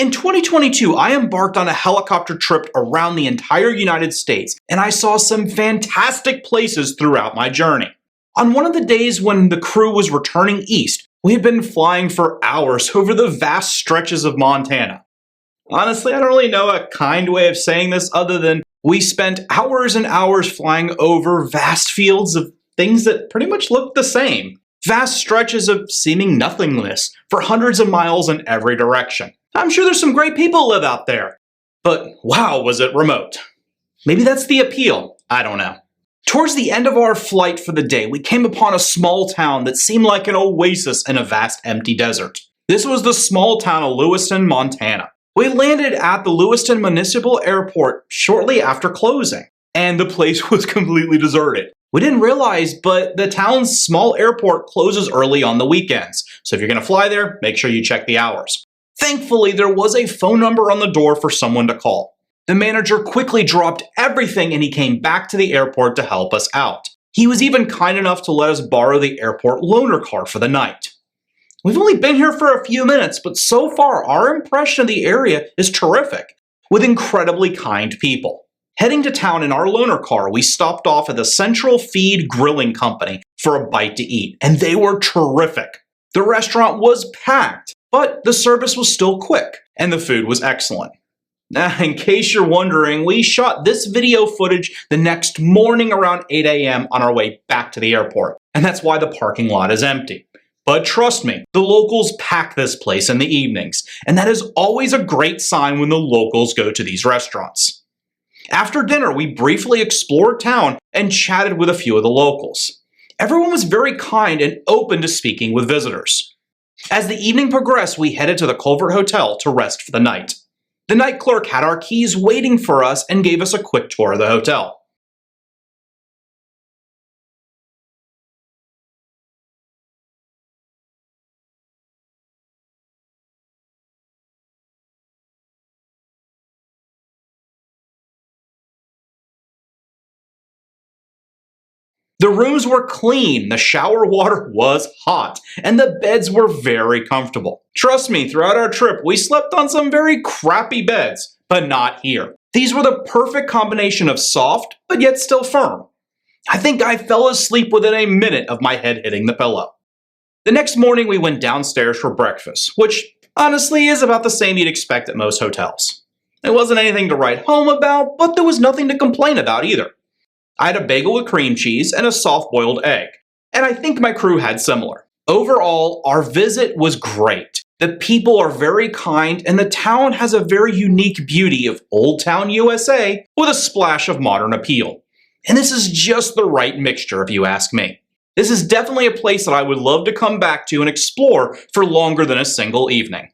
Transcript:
In 2022, I embarked on a helicopter trip around the entire United States, and I saw some fantastic places throughout my journey. On one of the days when the crew was returning east, we had been flying for hours over the vast stretches of Montana. Honestly, I don't really know a kind way of saying this other than we spent hours and hours flying over vast fields of things that pretty much looked the same. Vast stretches of seeming nothingness for hundreds of miles in every direction. I'm sure there's some great people live out there, but wow, was it remote. Maybe that's the appeal, I don't know. Towards the end of our flight for the day, we came upon a small town that seemed like an oasis in a vast empty desert. This was the small town of Lewistown, Montana. We landed at the Lewistown Municipal Airport shortly after closing, and the place was completely deserted. We didn't realize, but the town's small airport closes early on the weekends, so if you're going to fly there, make sure you check the hours. Thankfully, there was a phone number on the door for someone to call. The manager quickly dropped everything and he came back to the airport to help us out. He was even kind enough to let us borrow the airport loaner car for the night. We've only been here for a few minutes, but so far our impression of the area is terrific, with incredibly kind people. Heading to town in our loaner car, we stopped off at the Central Feed Grilling Company for a bite to eat, and they were terrific. The restaurant was packed, but the service was still quick, and the food was excellent. Now, in case you're wondering, we shot this video footage the next morning around 8 a.m. on our way back to the airport, and that's why the parking lot is empty. But trust me, the locals pack this place in the evenings, and that is always a great sign when the locals go to these restaurants. After dinner, we briefly explored town and chatted with a few of the locals. Everyone was very kind and open to speaking with visitors. As the evening progressed, we headed to the Culvert Hotel to rest for the night. The night clerk had our keys waiting for us and gave us a quick tour of the hotel. The rooms were clean, the shower water was hot, and the beds were very comfortable. Trust me, throughout our trip, we slept on some very crappy beds, but not here. These were the perfect combination of soft, but yet still firm. I think I fell asleep within a minute of my head hitting the pillow. The next morning, we went downstairs for breakfast, which honestly is about the same you'd expect at most hotels. It wasn't anything to write home about, but there was nothing to complain about either. I had a bagel with cream cheese and a soft-boiled egg, and I think my crew had similar. Overall, our visit was great. The people are very kind, and the town has a very unique beauty of Old Town USA with a splash of modern appeal. And this is just the right mixture, if you ask me. This is definitely a place that I would love to come back to and explore for longer than a single evening.